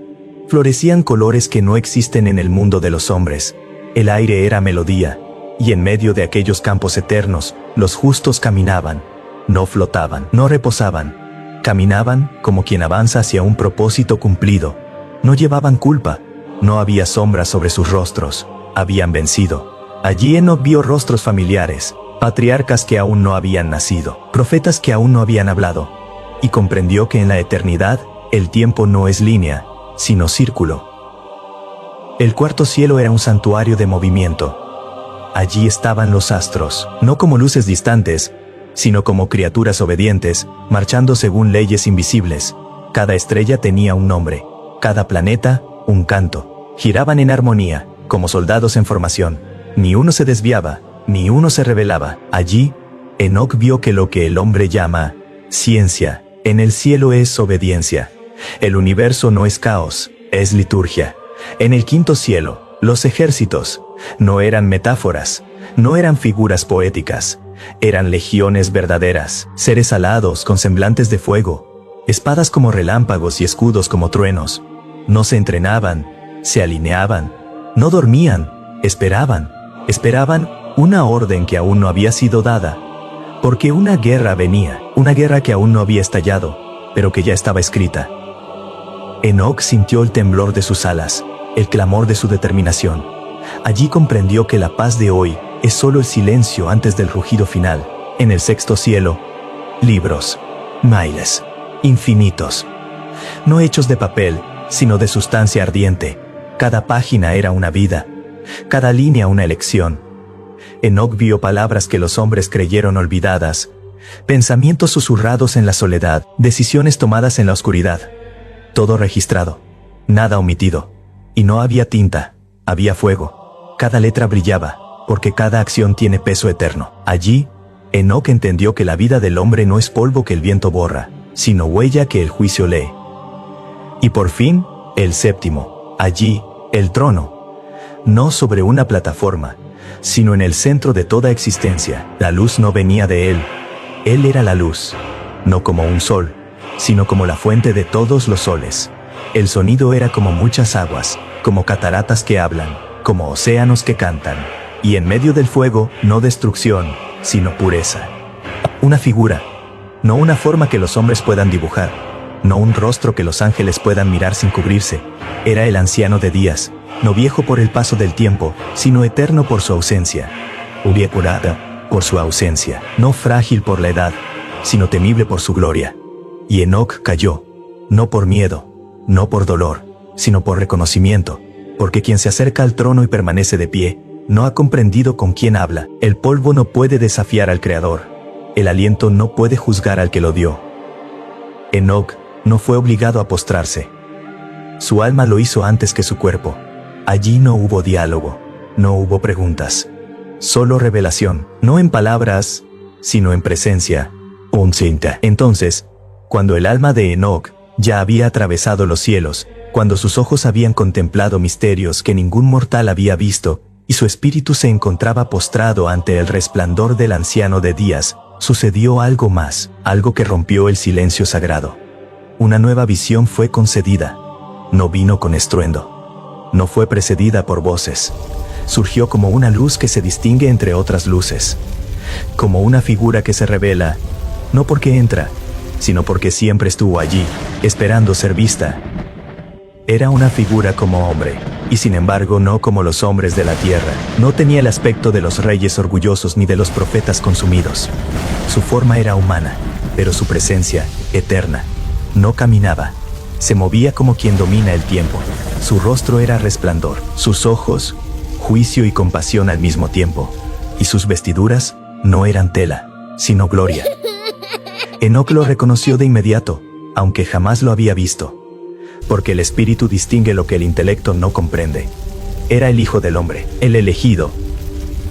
florecían colores que no existen en el mundo de los hombres. El aire era melodía, y en medio de aquellos campos eternos, los justos caminaban, no flotaban, no reposaban, caminaban como quien avanza hacia un propósito cumplido. No llevaban culpa, No había sombra sobre sus rostros, habían vencido. Allí Enoc vio rostros familiares, patriarcas que aún no habían nacido, profetas que aún no habían hablado, y comprendió que en la eternidad, el tiempo no es línea, sino círculo. El cuarto cielo era un santuario de movimiento. Allí estaban los astros, no como luces distantes, sino como criaturas obedientes, marchando según leyes invisibles. Cada estrella tenía un nombre, cada planeta, un canto. Giraban en armonía, como soldados en formación. Ni uno se desviaba, ni uno se rebelaba. Allí, Enoc vio que lo que el hombre llama ciencia, en el cielo es obediencia. El universo no es caos, es liturgia. En el quinto cielo, los ejércitos no eran metáforas, no eran figuras poéticas, eran legiones verdaderas, seres alados con semblantes de fuego, espadas como relámpagos y escudos como truenos. No se entrenaban, se alineaban, no dormían, esperaban una orden que aún no había sido dada, porque una guerra venía, una guerra que aún no había estallado, pero que ya estaba escrita. Enoc sintió el temblor de sus alas, el clamor de su determinación. Allí comprendió que la paz de hoy es solo el silencio antes del rugido final. En el sexto cielo, libros, miles, infinitos, no hechos de papel, sino de sustancia ardiente. Cada página era una vida, cada línea una elección. Enoc vio palabras que los hombres creyeron olvidadas, pensamientos susurrados en la soledad, decisiones tomadas en la oscuridad. Todo registrado, nada omitido. Y no había tinta, había fuego. Cada letra brillaba, porque cada acción tiene peso eterno. Allí, Enoc entendió que la vida del hombre no es polvo que el viento borra, sino huella que el juicio lee. Y por fin, el séptimo, allí, el trono. No sobre una plataforma, sino en el centro de toda existencia. La luz no venía de él. Él era la luz, no como un sol, sino como la fuente de todos los soles. El sonido era como muchas aguas, como cataratas que hablan, como océanos que cantan. Y en medio del fuego, no destrucción, sino pureza. Una figura, no una forma que los hombres puedan dibujar, no un rostro que los ángeles puedan mirar sin cubrirse. Era el anciano de días, no viejo por el paso del tiempo, sino eterno por su ausencia. Curada por su ausencia, no frágil por la edad, sino temible por su gloria. Y Enoc cayó, no por miedo, no por dolor, sino por reconocimiento, porque quien se acerca al trono y permanece de pie, no ha comprendido con quién habla. El polvo no puede desafiar al Creador, el aliento no puede juzgar al que lo dio. Enoc no fue obligado a postrarse. Su alma lo hizo antes que su cuerpo. Allí no hubo diálogo, no hubo preguntas, solo revelación, no en palabras, sino en presencia. Entonces, cuando el alma de Enoc ya había atravesado los cielos, cuando sus ojos habían contemplado misterios que ningún mortal había visto, y su espíritu se encontraba postrado ante el resplandor del anciano de días, sucedió algo más, algo que rompió el silencio sagrado. Una nueva visión fue concedida. No vino con estruendo. No fue precedida por voces. Surgió como una luz que se distingue entre otras luces. Como una figura que se revela, no porque entra, sino porque siempre estuvo allí, esperando ser vista. Era una figura como hombre, y sin embargo no como los hombres de la tierra. No tenía el aspecto de los reyes orgullosos ni de los profetas consumidos. Su forma era humana, pero su presencia, eterna. No caminaba, se movía como quien domina el tiempo. Su rostro era resplandor, sus ojos, juicio y compasión al mismo tiempo. Y sus vestiduras no eran tela, sino gloria. Enoc lo reconoció de inmediato, aunque jamás lo había visto. Porque el espíritu distingue lo que el intelecto no comprende. Era el Hijo del Hombre, el elegido,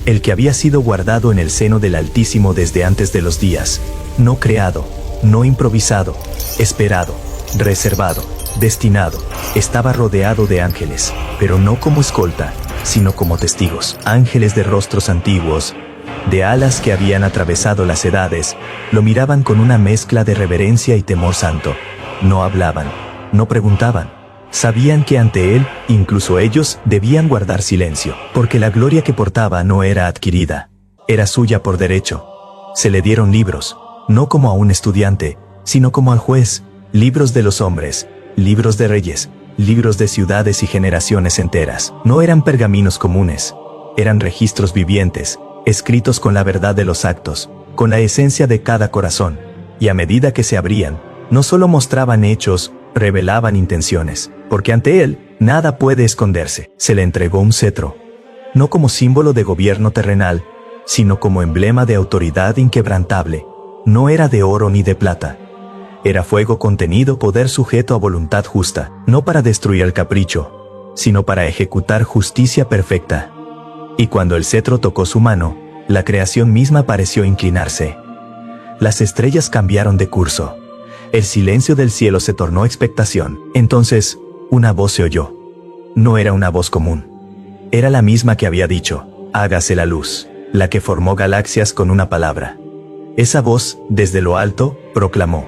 el que había sido guardado en el seno del Altísimo desde antes de los días, no creado, no improvisado, esperado, reservado, destinado. Estaba rodeado de ángeles, pero no como escolta, sino como testigos. Ángeles de rostros antiguos, de alas que habían atravesado las edades, lo miraban con una mezcla de reverencia y temor santo. No hablaban, no preguntaban. Sabían que ante él, incluso ellos, debían guardar silencio, porque la gloria que portaba no era adquirida, era suya por derecho. Se le dieron libros, no como a un estudiante, sino como al juez, libros de los hombres, libros de reyes, libros de ciudades y generaciones enteras. No eran pergaminos comunes, eran registros vivientes, escritos con la verdad de los actos, con la esencia de cada corazón, y a medida que se abrían, no solo mostraban hechos, revelaban intenciones, porque ante él, nada puede esconderse. Se le entregó un cetro, no como símbolo de gobierno terrenal, sino como emblema de autoridad inquebrantable. No era de oro ni de plata. Era fuego contenido, poder sujeto a voluntad justa, no para destruir el capricho, sino para ejecutar justicia perfecta. Y cuando el cetro tocó su mano, la creación misma pareció inclinarse. Las estrellas cambiaron de curso. El silencio del cielo se tornó expectación. Entonces, una voz se oyó. No era una voz común. Era la misma que había dicho, hágase la luz, la que formó galaxias con una palabra. Esa voz, desde lo alto, proclamó: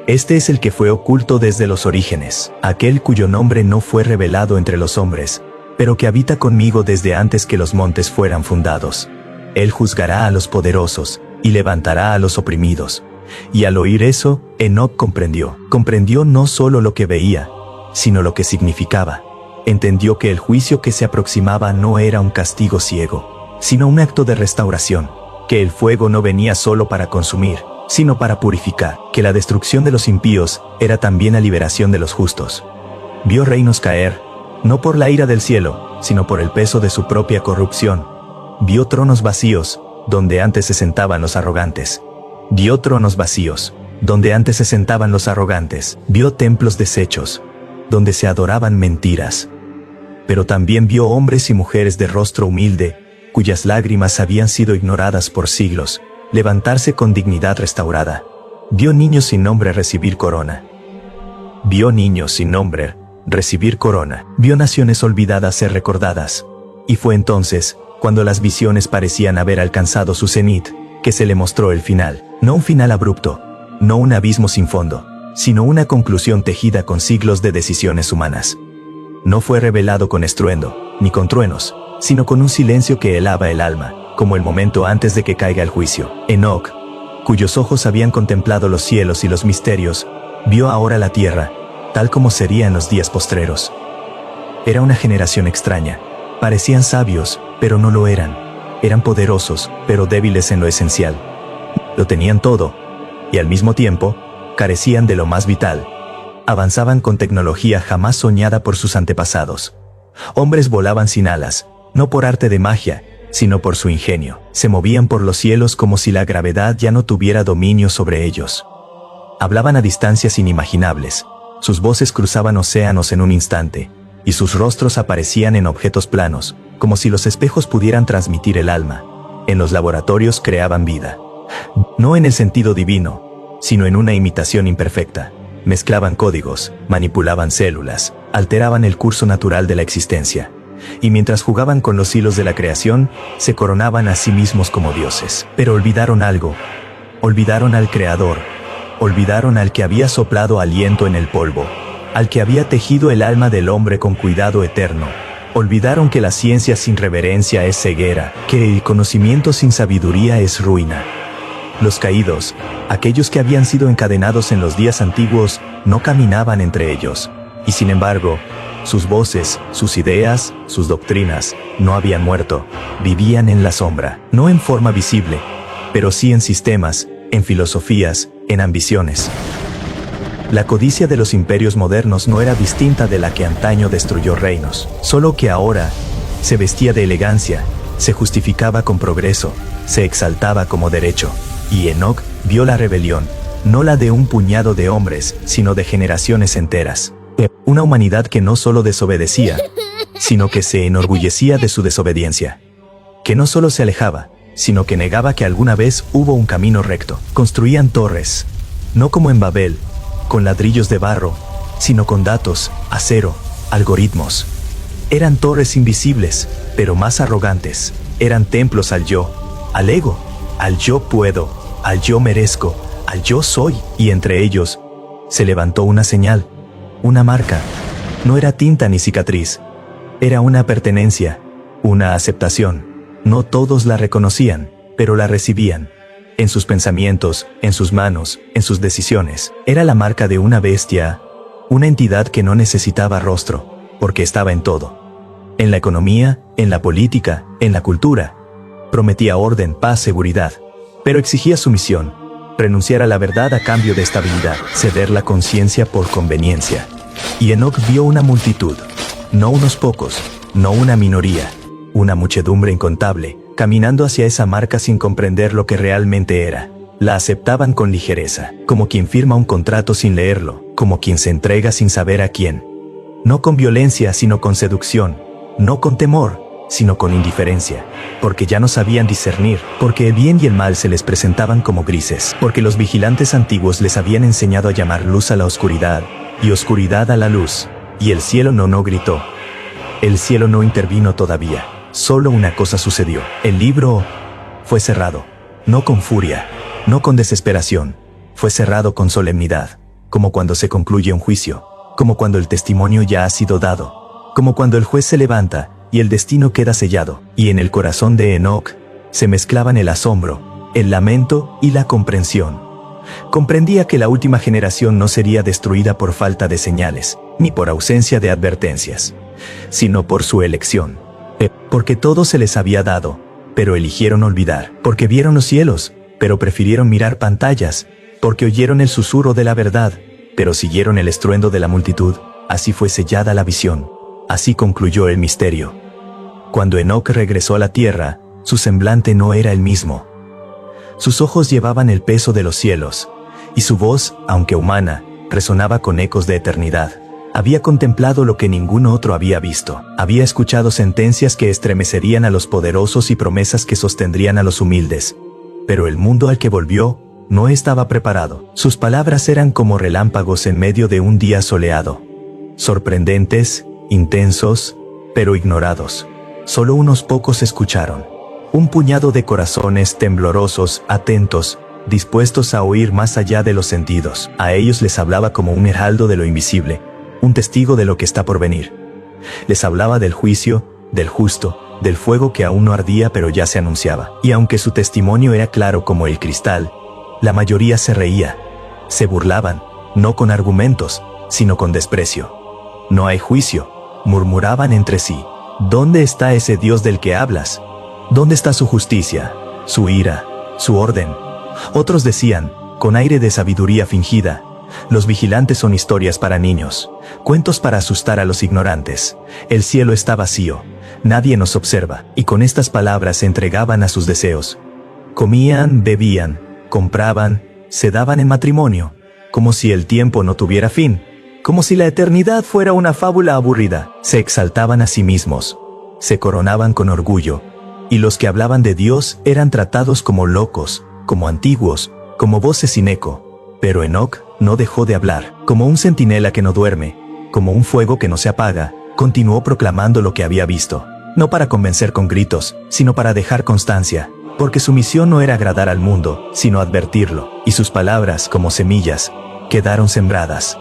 este es el que fue oculto desde los orígenes, aquel cuyo nombre no fue revelado entre los hombres, pero que habita conmigo desde antes que los montes fueran fundados. Él juzgará a los poderosos, y levantará a los oprimidos. Y al oír eso, Enoc comprendió no solo lo que veía, sino lo que significaba. Entendió que el juicio que se aproximaba no era un castigo ciego, sino un acto de restauración, que el fuego no venía solo para consumir, sino para purificar, que la destrucción de los impíos era también la liberación de los justos. Vio reinos caer, no por la ira del cielo, sino por el peso de su propia corrupción. Vio tronos vacíos, donde antes se sentaban los arrogantes. Vio tronos vacíos, donde antes se sentaban los arrogantes. Vio templos deshechos, donde se adoraban mentiras. Pero también vio hombres y mujeres de rostro humilde, cuyas lágrimas habían sido ignoradas por siglos, levantarse con dignidad restaurada. Vio niños sin nombre recibir corona. Vio niños sin nombre recibir corona. Vio naciones olvidadas ser recordadas. Y fue entonces, cuando las visiones parecían haber alcanzado su cenit, que se le mostró el final. No un final abrupto, no un abismo sin fondo, sino una conclusión tejida con siglos de decisiones humanas. No fue revelado con estruendo, ni con truenos, sino con un silencio que helaba el alma, como el momento antes de que caiga el juicio. Enoc, cuyos ojos habían contemplado los cielos y los misterios, vio ahora la tierra, tal como sería en los días postreros. Era una generación extraña. Parecían sabios, pero no lo eran. Eran poderosos, pero débiles en lo esencial. Lo tenían todo, y al mismo tiempo, carecían de lo más vital. Avanzaban con tecnología jamás soñada por sus antepasados. Hombres volaban sin alas, no por arte de magia, sino por su ingenio. Se movían por los cielos como si la gravedad ya no tuviera dominio sobre ellos. Hablaban a distancias inimaginables. Sus voces cruzaban océanos en un instante, y sus rostros aparecían en objetos planos, como si los espejos pudieran transmitir el alma. En los laboratorios creaban vida. No en el sentido divino, sino en una imitación imperfecta. Mezclaban códigos, manipulaban células, alteraban el curso natural de la existencia. Y mientras jugaban con los hilos de la creación, se coronaban a sí mismos como dioses. Pero olvidaron algo. Olvidaron al Creador. Olvidaron al que había soplado aliento en el polvo, al que había tejido el alma del hombre con cuidado eterno. Olvidaron que la ciencia sin reverencia es ceguera, que el conocimiento sin sabiduría es ruina. Los caídos, aquellos que habían sido encadenados en los días antiguos, no caminaban entre ellos, y sin embargo, sus voces, sus ideas, sus doctrinas, no habían muerto, vivían en la sombra, no en forma visible, pero sí en sistemas, en filosofías, en ambiciones. La codicia de los imperios modernos no era distinta de la que antaño destruyó reinos, solo que ahora se vestía de elegancia, se justificaba con progreso, se exaltaba como derecho. Y Enoc vio la rebelión, no la de un puñado de hombres, sino de generaciones enteras. Una humanidad que no solo desobedecía, sino que se enorgullecía de su desobediencia. Que no solo se alejaba, sino que negaba que alguna vez hubo un camino recto. Construían torres, no como en Babel, con ladrillos de barro, sino con datos, acero, algoritmos. Eran torres invisibles, pero más arrogantes. Eran templos al yo, al ego, al yo puedo, al yo merezco, al yo soy. Y entre ellos, se levantó una señal, una marca. No era tinta ni cicatriz. Era una pertenencia, una aceptación. No todos la reconocían, pero la recibían. En sus pensamientos, en sus manos, en sus decisiones. Era la marca de una bestia, una entidad que no necesitaba rostro, porque estaba en todo. En la economía, en la política, en la cultura. Prometía orden, paz, seguridad, pero exigía sumisión, renunciar a la verdad a cambio de estabilidad, ceder la conciencia por conveniencia. Y Enoc vio una multitud, no unos pocos, no una minoría, una muchedumbre incontable, caminando hacia esa marca sin comprender lo que realmente era. La aceptaban con ligereza, como quien firma un contrato sin leerlo, como quien se entrega sin saber a quién. No con violencia, sino con seducción, no con temor, sino con indiferencia, porque ya no sabían discernir, porque el bien y el mal se les presentaban como grises, porque los vigilantes antiguos les habían enseñado a llamar luz a la oscuridad, y oscuridad a la luz, y el cielo no gritó. El cielo no intervino todavía, solo una cosa sucedió: el libro fue cerrado, no con furia, no con desesperación, fue cerrado con solemnidad, como cuando se concluye un juicio, como cuando el testimonio ya ha sido dado, como cuando el juez se levanta y el destino queda sellado. Y en el corazón de Enoc se mezclaban el asombro, el lamento y la comprensión. Comprendía que la última generación no sería destruida por falta de señales, ni por ausencia de advertencias, sino por su elección. Porque todo se les había dado, pero eligieron olvidar, porque vieron los cielos, pero prefirieron mirar pantallas, porque oyeron el susurro de la verdad, pero siguieron el estruendo de la multitud. Así fue sellada la visión, así concluyó el misterio. Cuando Enoc regresó a la tierra, su semblante no era el mismo. Sus ojos llevaban el peso de los cielos, y su voz, aunque humana, resonaba con ecos de eternidad. Había contemplado lo que ningún otro había visto. Había escuchado sentencias que estremecerían a los poderosos y promesas que sostendrían a los humildes. Pero el mundo al que volvió no estaba preparado. Sus palabras eran como relámpagos en medio de un día soleado. Sorprendentes, intensos, pero ignorados. Solo unos pocos escucharon. Un puñado de corazones temblorosos, atentos, dispuestos a oír más allá de los sentidos. A ellos les hablaba como un heraldo de lo invisible, un testigo de lo que está por venir. Les hablaba del juicio, del justo, del fuego que aún no ardía pero ya se anunciaba. Y aunque su testimonio era claro como el cristal, la mayoría se reía, se burlaban, no con argumentos, sino con desprecio. No hay juicio, murmuraban entre sí. ¿Dónde está ese Dios del que hablas? ¿Dónde está su justicia, su ira, su orden? Otros decían, con aire de sabiduría fingida, los vigilantes son historias para niños, cuentos para asustar a los ignorantes. El cielo está vacío, nadie nos observa. Y con estas palabras se entregaban a sus deseos. Comían, bebían, compraban, se daban en matrimonio, como si el tiempo no tuviera fin, como si la eternidad fuera una fábula aburrida. Se exaltaban a sí mismos, se coronaban con orgullo, y los que hablaban de Dios eran tratados como locos, como antiguos, como voces sin eco. Pero Enoc no dejó de hablar, como un centinela que no duerme, como un fuego que no se apaga, continuó proclamando lo que había visto, no para convencer con gritos, sino para dejar constancia, porque su misión no era agradar al mundo, sino advertirlo, y sus palabras, como semillas, quedaron sembradas.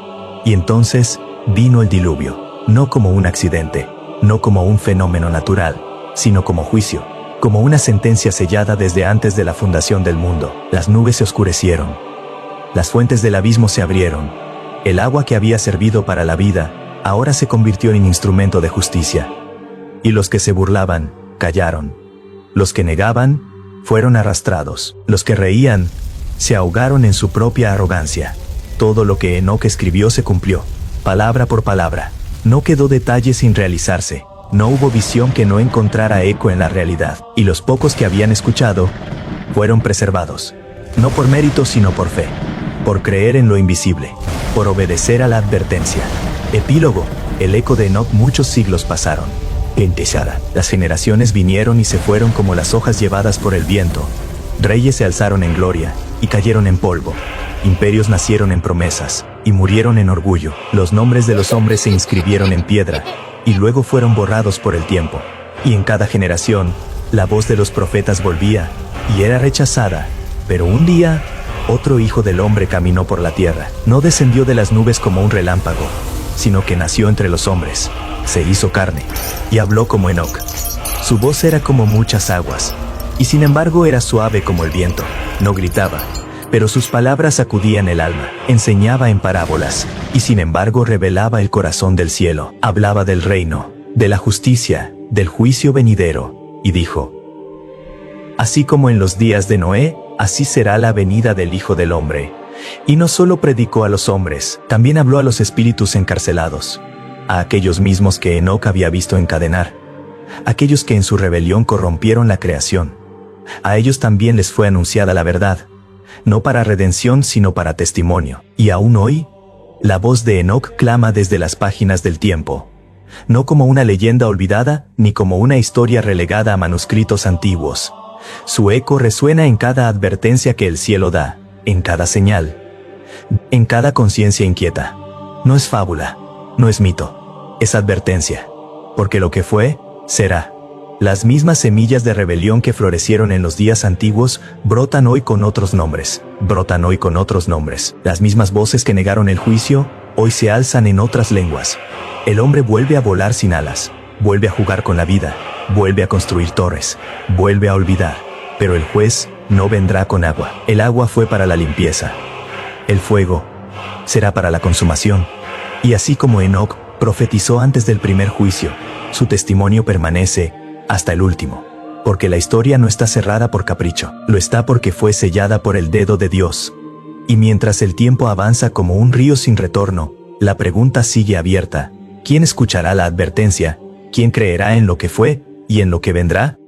Y entonces vino el diluvio, no como un accidente, no como un fenómeno natural, sino como juicio, como una sentencia sellada desde antes de la fundación del mundo. Las nubes se oscurecieron, las fuentes del abismo se abrieron, el agua que había servido para la vida, ahora se convirtió en instrumento de justicia. Y los que se burlaban, callaron. Los que negaban, fueron arrastrados. Los que reían, se ahogaron en su propia arrogancia. Todo lo que Enoc escribió se cumplió, palabra por palabra. No quedó detalle sin realizarse. No hubo visión que no encontrara eco en la realidad. Y los pocos que habían escuchado, fueron preservados. No por mérito sino por fe. Por creer en lo invisible. Por obedecer a la advertencia. Epílogo. El eco de Enoc. Muchos siglos pasaron. Entesada. Las generaciones vinieron y se fueron como las hojas llevadas por el viento. Reyes se alzaron en gloria y cayeron en polvo. Imperios nacieron en promesas y murieron en orgullo. Los nombres de los hombres se inscribieron en piedra y luego fueron borrados por el tiempo. Y en cada generación, la voz de los profetas volvía y era rechazada. Pero un día, otro hijo del hombre caminó por la tierra. No descendió de las nubes como un relámpago, sino que nació entre los hombres. Se hizo carne y habló como Enoc. Su voz era como muchas aguas, y sin embargo era suave como el viento. No gritaba, Pero sus palabras sacudían el alma, enseñaba en parábolas, y sin embargo revelaba el corazón del cielo. Hablaba del reino, de la justicia, del juicio venidero, y dijo: así como en los días de Noé, así será la venida del Hijo del Hombre. Y no solo predicó a los hombres, también habló a los espíritus encarcelados, a aquellos mismos que Enoc había visto encadenar, aquellos que en su rebelión corrompieron la creación. A ellos también les fue anunciada la verdad, no para redención sino para testimonio. Y aún hoy, la voz de Enoc clama desde las páginas del tiempo, no como una leyenda olvidada, ni como una historia relegada a manuscritos antiguos. Su eco resuena en cada advertencia que el cielo da, en cada señal, en cada conciencia inquieta. No es fábula, no es mito, es advertencia, porque lo que fue, será. Las mismas semillas de rebelión que florecieron en los días antiguos brotan hoy con otros nombres, brotan hoy con otros nombres. Las mismas voces que negaron el juicio, hoy se alzan en otras lenguas. El hombre vuelve a volar sin alas, vuelve a jugar con la vida, vuelve a construir torres, vuelve a olvidar. Pero el juez no vendrá con agua. El agua fue para la limpieza. El fuego será para la consumación. Y así como Enoc profetizó antes del primer juicio, su testimonio permanece hasta el último. Porque la historia no está cerrada por capricho, lo está porque fue sellada por el dedo de Dios. Y mientras el tiempo avanza como un río sin retorno, la pregunta sigue abierta: ¿quién escuchará la advertencia? ¿Quién creerá en lo que fue y en lo que vendrá?